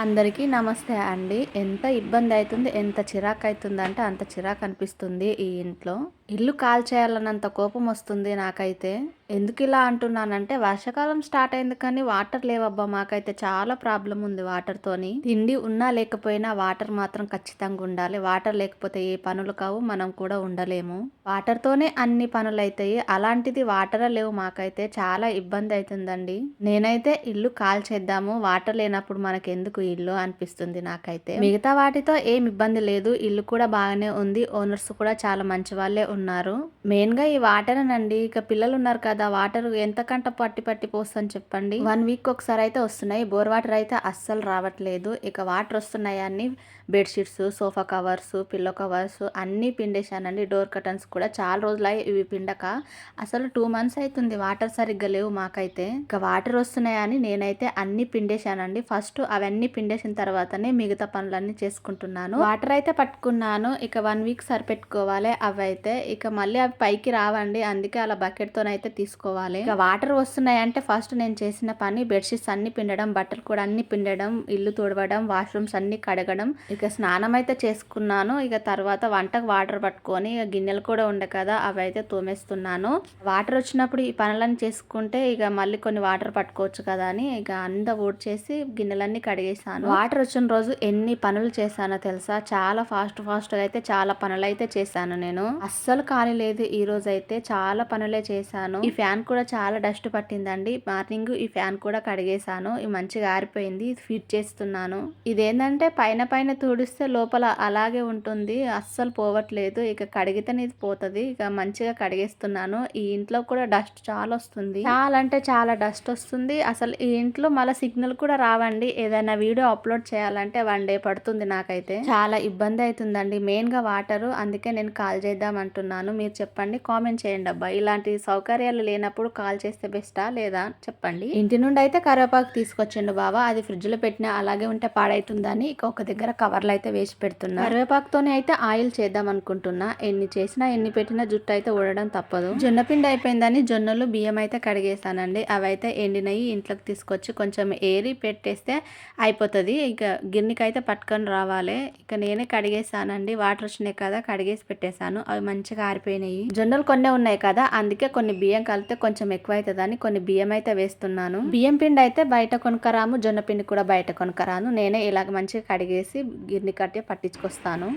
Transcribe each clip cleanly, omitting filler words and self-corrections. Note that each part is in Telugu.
అందరికీ నమస్తే అండి. ఎంత ఇబ్బంది అయితుంది, ఎంత చిరాకు అయితుందంటే అంత చిరాకు అనిపిస్తుంది ఈ ఇంట్లో. ఇల్లు కాల్చేయాలన్నంత కోపం వస్తుంది నాకైతే. ఎందుకు ఇలా అంటున్నానంటే వర్షాకాలం స్టార్ట్ అయింది కానీ వాటర్ లేవబ్బా. మాకైతే చాలా ప్రాబ్లం ఉంది వాటర్తోని. తిండి ఉన్నా లేకపోయినా వాటర్ మాత్రం ఖచ్చితంగా ఉండాలి. వాటర్ లేకపోతే ఏ పనులు కావు, మనం కూడా ఉండలేము. వాటర్తోనే అన్ని పనులు అవుతాయి. అలాంటిది వాటరే లేవు మాకైతే. చాలా ఇబ్బంది అవుతుందండి. నేనైతే ఇల్లు కాల్చేద్దాము, వాటర్ లేనప్పుడు మనకెందుకు ఇల్లు అనిపిస్తుంది నాకైతే. మిగతా వాటితో ఏం ఇబ్బంది లేదు, ఇల్లు కూడా బాగానే ఉంది. ఓనర్స్ కూడా చాలా మంచి వాళ్ళే ఉన్నారు. మెయిన్ గా ఈ వాటర్ అండి. ఇక పిల్లలు ఉన్నారు కదా, వాటర్ ఎంతకంట పట్టి పట్టి పోస్తాను చెప్పండి. 1 వీక్ ఒకసారి అయితే వస్తున్నాయి. బోర్ వాటర్ అయితే అస్సలు రావట్లేదు. ఇక వాటర్ వస్తున్నాయి అన్ని bedsheets, sofa covers, pillow covers అన్నీ పిండేశానండి. డోర్ కర్టన్స్ కూడా చాలా రోజులు ఇవి పిండక. అసలు 2 మంత్స్ అవుతుంది వాటర్ సరిగ్గా లేవు మాకైతే. ఇక వాటర్ వస్తున్నాయని నేనైతే అన్ని పిండేశానండి. ఫస్ట్ అవన్నీ పిండేసిన తర్వాతనే మిగతా పనులన్నీ చేసుకుంటున్నాను. వాటర్ అయితే పట్టుకున్నాను. ఇక 1 వీక్ సరిపెట్టుకోవాలి అవి అయితే. ఇక మళ్ళీ అవి పైకి రావండి, అందుకే అలా బకెట్ తోనైతే తీసుకోవాలి. ఇక వాటర్ వస్తున్నాయి అంటే ఫస్ట్ నేను చేసిన పని బెడ్షీట్స్ అన్ని పిండడం, బట్టలు కూడా అన్ని పిండడం, ఇల్లు తుడవడం, వాష్రూమ్స్ అన్ని కడగడం. ఇక స్నానం అయితే చేసుకున్నాను. ఇక తర్వాత వంటకు వాటర్ పట్టుకొని ఇక గిన్నెలు కూడా ఉండే కదా అవి అయితే తోమేస్తున్నాను. వాటర్ వచ్చినప్పుడు ఈ పనులన్నీ చేసుకుంటే ఇక మళ్ళీ కొన్ని వాటర్ పట్టుకోవచ్చు కదా అని ఇక అంతా ఓట్ చేసి గిన్నెలన్నీ కడిగేసాను. వాటర్ వచ్చిన రోజు ఎన్ని పనులు చేశానో తెలుసా. చాలా ఫాస్ట్ గా అయితే చాలా పనులు అయితే చేశాను నేను. అస్సలు ఖాళీ లేదు ఈ రోజు అయితే. చాలా పనులే చేశాను. ఈ ఫ్యాన్ కూడా చాలా డస్ట్ పట్టిందండి. మార్నింగ్ ఈ ఫ్యాన్ కూడా కడిగేశాను. ఇది మంచిగా ఆరిపోయింది. ఫిట్ చేస్తున్నాను. ఇదేంటంటే పైన పైన తుడిస్తే లోపల అలాగే ఉంటుంది, అస్సలు పోవట్లేదు. ఇక కడిగితేనే ఇది పోతుంది. ఇక మంచిగా కడిగేస్తున్నాను. ఈ ఇంట్లో కూడా డస్ట్ చాలా వస్తుంది. చాలా అంటే చాలా డస్ట్ వస్తుంది. అసలు ఈ ఇంట్లో మళ్ళీ సిగ్నల్ కూడా రావండి. ఏదైనా వీడియో అప్లోడ్ చేయాలంటే 1 డే పడుతుంది నాకైతే. చాలా ఇబ్బంది అవుతుందండి. మెయిన్ గా వాటర్. అందుకే నేను కాల్ చేద్దాం అంటున్నాను. మీరు చెప్పండి, కామెంట్ చేయండి అబ్బా. ఇలాంటి సౌకర్యాలు లేనప్పుడు కాల్ చేస్తే బెస్టా లేదా చెప్పండి. ఇంటి నుండి అయితే కరివేపాకు తీసుకొచ్చిండు బావా. అది ఫ్రిడ్జ్ లో పెట్టినా అలాగే ఉంటే పాడైతుందని ఇక ఒక దగ్గర కవర్లు అయితే వేసి పెడుతున్నా. కరివేపాకుతోనే అయితే ఆయిల్ చేద్దాం అనుకుంటున్నా. ఎన్ని చేసినా ఎన్ని పెట్టినా జుట్టు అయితే ఊడడం తప్పదు. జొన్న పిండి అయిపోయిందని జొన్నలు బియ్యం అయితే కడిగేసానండి. అవి అయితే ఎండినవి ఇంట్లోకి తీసుకొచ్చి కొంచెం ఏరి పెట్టేస్తే అయిపోతుంది. ఇక గిన్నెకి అయితే పట్టుకొని రావాలి. ఇక నేనే కడిగేసానండి. వాటర్ వచ్చినాయి కదా, కడిగేసి పెట్టేశాను. అవి మంచిగా ఆరిపోయినాయి. జొన్నలు కొన్ని ఉన్నాయి కదా, అందుకే కొన్ని బియ్యం కలిపితే కొంచెం ఎక్కువ అవుతుందని కొన్ని బియ్యం అయితే వేస్తున్నాను. బియ్యం పిండి అయితే బయట కొనుక్కరాము, జొన్న పిండి కూడా బయట కొనుక్కరాను. నేనే ఇలాగ మంచిగా కడిగేసి గిన్నె కట్టి పట్టించుకొస్తాను.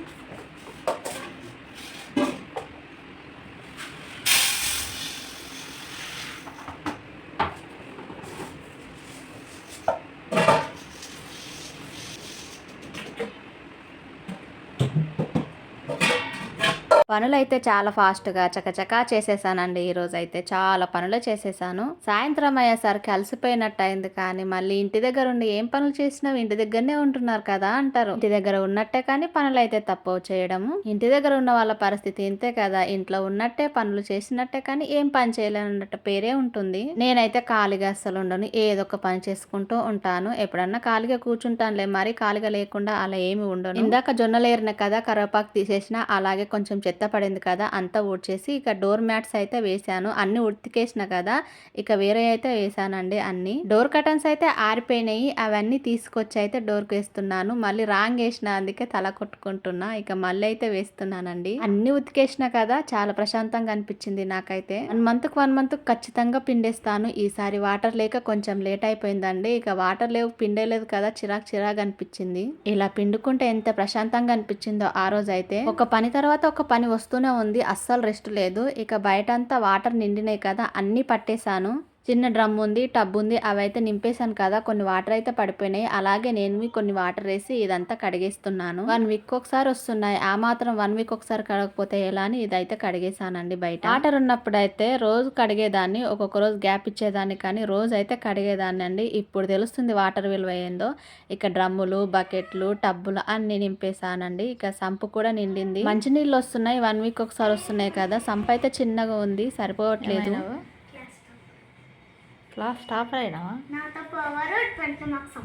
పనులైతే చాలా ఫాస్ట్గా చకచకా చేసేసానండి. ఈరోజు అయితే చాలా పనులు చేసేసాను. సాయంత్రం అయ్యేసరికి అలసిపోయినట్టు అయింది. కానీ మళ్ళీ ఇంటి దగ్గర ఉండి ఏం పనులు చేసినావు, ఇంటి దగ్గరనే ఉంటున్నారు కదా అంటారు. ఇంటి దగ్గర ఉన్నట్టే కానీ పనులు అయితే తప్పవు చేయడము. ఇంటి దగ్గర ఉన్న వాళ్ళ పరిస్థితి ఇంతే కదా. ఇంట్లో ఉన్నట్టే పనులు చేసినట్టే కానీ ఏం పని చేయలేనన్నట్టు పేరే ఉంటుంది. నేనైతే ఖాళీగా అస్సలు ఉండను, ఏదో ఒక పని చేసుకుంటూ ఉంటాను. ఎప్పుడన్నా ఖాళీగా కూర్చుంటానులే, మరి ఖాళీగా లేకుండా అలా ఏమి ఉండను. ఇందాక జొన్నలు ఏరిన కదా, కరివేపాకు తీసేసిన, అలాగే కొంచెం చెత్త పడింది కదా అంతా ఊడ్చేసి ఇక డోర్ మ్యాట్స్ అయితే వేసాను. అన్ని ఉతికేసిన కదా, ఇక వేరే అయితే వేసానండి. అన్ని డోర్ కర్టన్స్ అయితే ఆరిపోయినాయి. అవన్నీ తీసుకొచ్చి అయితే డోర్కి వేస్తున్నాను. మళ్ళీ రాంగ్ వేసిన, అందుకే తల కొట్టుకుంటున్నా. ఇక మళ్ళీ అయితే వేస్తున్నానండి. అన్ని ఉతికేసిన కదా, చాలా ప్రశాంతంగా అనిపించింది నాకైతే. 1 మంత్ ఖచ్చితంగా పిండేస్తాను. ఈసారి వాటర్ లేక కొంచెం లేట్ అయిపోయిందండి. ఇక వాటర్ లేవు, పిండేలేదు కదా, చిరాకు అనిపించింది. ఇలా పిండుకుంటే ఎంత ప్రశాంతంగా అనిపించిందో ఆ రోజు అయితే. ఒక పని తర్వాత ఒక పని వస్తూనే ఉంది, అస్సలు రెస్ట్ లేదు. ఇక బయట అంతా వాటర్ నిండినాయి కదా, అన్ని పట్టేశాను. చిన్న డ్రమ్ ఉంది, టబ్ ఉంది, అవైతే నింపేశాను కదా. కొన్ని వాటర్ అయితే పడిపోయినాయి. అలాగే నేను కొన్ని వాటర్ వేసి ఇదంతా కడిగేస్తున్నాను. 1 వీక్ ఒకసారి వస్తున్నాయి. ఆ మాత్రం 1 వీక్ ఒకసారి కడగకపోతే ఎలా అని ఇదైతే కడిగేశానండి. బయట వాటర్ ఉన్నప్పుడు అయితే రోజు కడిగేదాన్ని, ఒక్కొక్క రోజు గ్యాప్ ఇచ్చేదాన్ని, కానీ రోజు అయితే కడిగేదాన్ని అండి. ఇప్పుడు తెలుస్తుంది వాటర్ విలువ ఏందో. ఇక డ్రమ్ములు, బకెట్లు, టబ్బులు అన్ని నింపేశానండి. ఇక సంపు కూడా నిండింది. మంచినీళ్ళు వస్తున్నాయి, 1 వీక్ ఒకసారి వస్తున్నాయి కదా. సంపు అయితే చిన్నగా ఉంది, సరిపోవట్లేదు. క్లాస్ టాపర్ అయినావా?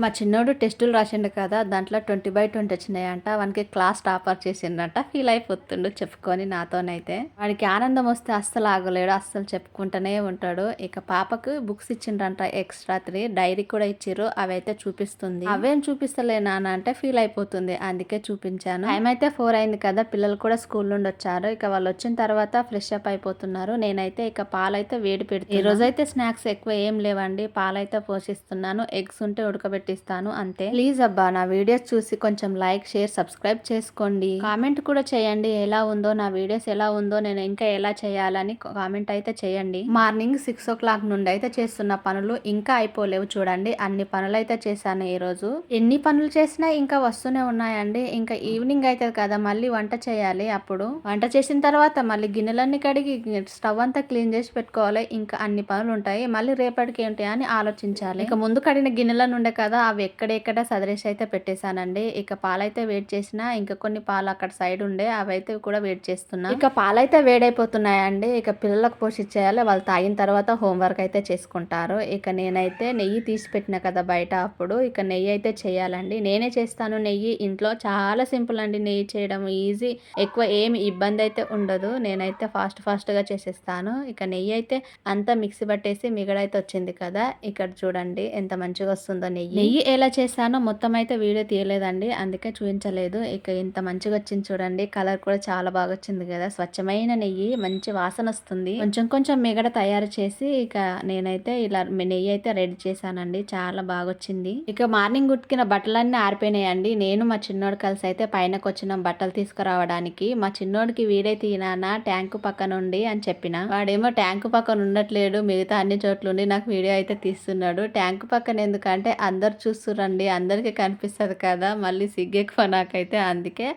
మా చిన్నోడు టెస్టులు రాసిండు కదా, దాంట్లో 20/20 వచ్చినాయంట. వానికి క్లాస్ టాపర్ చేసిండంట. ఫీల్ అయిపోతుండు చెప్పుకొని నాతోనైతే. వాడికి ఆనందం వస్తే అస్సలు ఆగలేడు, అస్సలు చెప్పుకుంటూనే ఉంటాడు. ఇక పాపకు బుక్స్ ఇచ్చిండ్రంట ఎక్స్ట్రా 3 డైరీ కూడా ఇచ్చిర్రు, అవి అయితే చూపిస్తుంది. అవేం చూపిస్తలే నాన్న అంటే ఫీల్ అయిపోతుంది, అందుకే చూపించాను. టైం అయితే 4 అయింది కదా, పిల్లలు కూడా స్కూల్ నుండి వచ్చారు. ఇక వాళ్ళు వచ్చిన తర్వాత ఫ్రెష్ అప్ అయిపోతున్నారు. నేనైతే ఇక పాలైతే వేడి పెడుతున్నాను. ఈ రోజైతే స్నాక్స్ ఎక్కువ ఏం లేవండి, పాలైతే పోషిస్తున్నాను. ఎగ్స్ ఉంటే ఉడకబెట్టిస్తాను అంతే. ప్లీజ్ అబ్బా నా వీడియోస్ చూసి కొంచెం లైక్, షేర్, సబ్స్క్రైబ్ చేసుకోండి. కామెంట్ కూడా చేయండి ఎలా ఉందో, నా వీడియోస్ ఎలా ఉందో, నేను ఇంకా ఎలా చేయాలని కామెంట్ అయితే చేయండి. మార్నింగ్ 6 o'clock నుండి అయితే చేస్తున్న పనులు ఇంకా అయిపోలేవు చూడండి. అన్ని పనులు అయితే చేశాను ఈ రోజు. ఎన్ని పనులు చేసినా ఇంకా వస్తూనే ఉన్నాయండి. ఇంకా ఈవినింగ్ అవుతుంది కదా, మళ్ళీ వంట చేయాలి. అప్పుడు వంట చేసిన తర్వాత మళ్ళీ గిన్నెలన్నీ కడిగి స్టవ్ అంతా క్లీన్ చేసి పెట్టుకోవాలి. ఇంకా అన్ని పనులు ఉంటాయి, మళ్ళీ రేపటికి ఏంటి అని ఆలోచించాలి. ఇక ముందు కడిగిన గిన్నెల నుండే కదా, అవి ఎక్కడెక్కడ సదరేసి అయితే పెట్టేశానండి. ఇక పాలైతే వేడి చేసిన, ఇంకా కొన్ని పాలు అక్కడ సైడ్ ఉండే అవైతే కూడా వేడి చేస్తున్నా. ఇక పాలైతే వేడైపోతున్నాయండి. ఇక పిల్లలకు పోషించేయాలి, వాళ్ళు తాగిన తర్వాత హోంవర్క్ అయితే చేసుకుంటారు. ఇక నేనైతే నెయ్యి తీసి పెట్టిన కదా బయట, అప్పుడు ఇక నెయ్యి అయితే చేయాలండి. నేనే చేస్తాను నెయ్యి ఇంట్లో, చాలా సింపుల్ అండి నెయ్యి చేయడం, ఈజీ, ఎక్కువ ఏమి ఇబ్బంది అయితే ఉండదు. నేనైతే ఫాస్ట్ గా చేసేస్తాను. ఇక నెయ్యి అయితే అంతా మిక్సీ పట్టేసి మిగడైతే వచ్చింది కదా, ఇక్కడ చూడండి ఎంత మంచిగా వస్తుందో నెయ్యి. నెయ్యి ఎలా చేశానో మొత్తం అయితే వీడియో తీయలేదండి, అందుకే చూపించలేదు. ఇక ఇంత మంచిగా వచ్చింది చూడండి, కలర్ కూడా చాలా బాగా వచ్చింది కదా, స్వచ్ఛమైన నెయ్యి, మంచి వాసన వస్తుంది. కొంచెం మిగడ తయారు చేసి ఇక నేనైతే ఇలా నెయ్యి అయితే రెడీ చేశానండి, చాలా బాగా వచ్చింది. ఇక మార్నింగ్ ఉతికిన బట్టలన్నీ ఆరిపోయినాయండి. నేను మా చిన్నోడు కలిసి అయితే పైనకు వచ్చిన బట్టలు తీసుకురావడానికి. మా చిన్నోడికి వీడే తీనానా ట్యాంకు పక్కన ఉండి అని చెప్పిన, వాడేమో ట్యాంకు పక్కన ఉండట్లేడు, మిగతా అన్ని చోట్ల ఉండి నాకు వీడియో అయితే తీస్తున్నాడు. ట్యాంకు పక్కన ఎందుకంటే అందరు చూస్తురండి, అందరికి కనిపిస్తుంది కదా, మళ్ళీ సిగ్గెక్కువ నాకైతే, అందుకే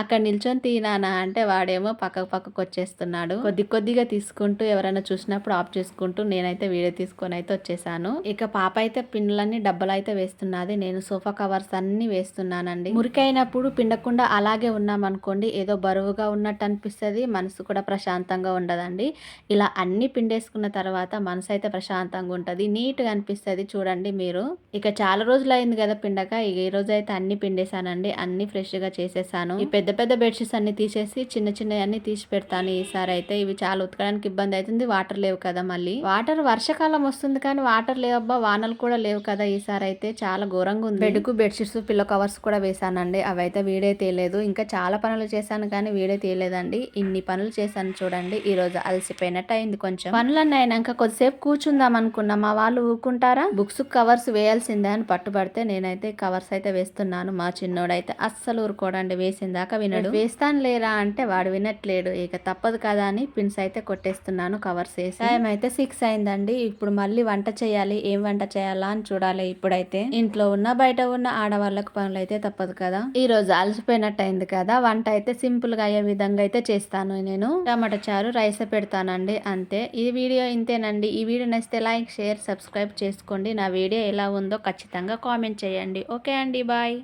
అక్కడ నిల్చొని తీనానా అంటే వాడేమో పక్కకు వచ్చేస్తున్నాడు. కొద్దిగా తీసుకుంటూ ఎవరైనా చూసినప్పుడు ఆఫ్ చేసుకుంటూ నేనైతే వీడియో తీసుకొని అయితే వచ్చేసాను. ఇక పాప అయితే పిండ్లన్నీ డబ్బలు అయితే వేస్తున్నది, నేను సోఫా కవర్స్ అన్ని వేస్తున్నానండి. మురికైనప్పుడు పిండకుండా అలాగే ఉన్నామనుకోండి ఏదో బరువుగా ఉన్నట్టు అనిపిస్తుంది, మనసు కూడా ప్రశాంతంగా ఉండదండి. ఇలా అన్ని పిండేసుకున్న తర్వాత మనసు అయితే ప్రశాంతంగా ఉంటుంది, నీట్గా అనిపిస్తుంది చూడండి మీరు. ఇక చాలా రోజులు అయింది కదా పిండక, ఇక ఈ రోజు అయితే అన్ని పిండేశానండి, అన్ని ఫ్రెష్గా చేసేసాను. ఈ పెద్ద బెడ్షీట్స్ అన్ని తీసేసి చిన్న అన్ని తీసి పెడతాను ఈసారి అయితే. ఇవి చాలా ఉతకడానికి ఇబ్బంది అవుతుంది, వాటర్ లేవు కదా, మళ్ళీ వాటర్ వర్షాకాలం వస్తుంది కానీ వాటర్ లేవబ్బా, వానలు కూడా లేవు కదా, ఈసారి అయితే చాలా ఘోరంగా ఉంది. బెడ్కు బెడ్షీట్స్, పిల్లో కవర్స్ కూడా వేసానండి, అవైతే వీడియో తీయలేదు. ఇంకా చాలా పనులు చేశాను కానీ వీడియో తీయలేదండి. ఇన్ని పనులు చేశాను చూడండి, ఈ రోజు అలసిపోయినట్టు అయింది. కొంచెం పనులన్నీ అయినాక కొద్దిసేపు కూర్చుందాం అనుకున్నా, మా వాళ్ళు ఊరుకుంటారా, బుక్స్ కవర్స్ వేయాల్సిందే అని పట్టుబడితే నేనైతే కవర్స్ అయితే వేస్తున్నాను. మా చిన్నోడైతే అస్సలు ఊరుకోడండి, వేసిందాకా వినడు. వేస్తాను లేరా అంటే వాడు వినట్లేడు. ఇక తప్పదు కదా అని పిన్స్ అయితే కొట్టేస్తున్నాను కవర్స్ వేసి. టైం అయితే 6 అయిందండి. ఇప్పుడు మళ్ళీ వంట చేయాలి, ఏం వంట చేయాలా అని చూడాలి. ఇప్పుడైతే ఇంట్లో ఉన్న బయట ఉన్న ఆడవాళ్ళకు పనులు అయితే తప్పదు కదా. ఈ రోజు అలసిపోయినట్టు అయింది కదా, వంట అయితే సింపుల్ గా అయ్యే విధంగా అయితే చేస్తాను. నేను టమాటా చారు రైస్ పెడతానండి అంతే. ఈ వీడియో ఇంతేనండి. ఈ వీడియో నచ్చితే లైక్, షేర్, సబ్స్క్రైబ్ చేసుకోండి. నా వీడియో ఎలా ఉందో ఖచ్చితంగా కామెంట్ చేయండి. ఓకే అండి, బాయ్.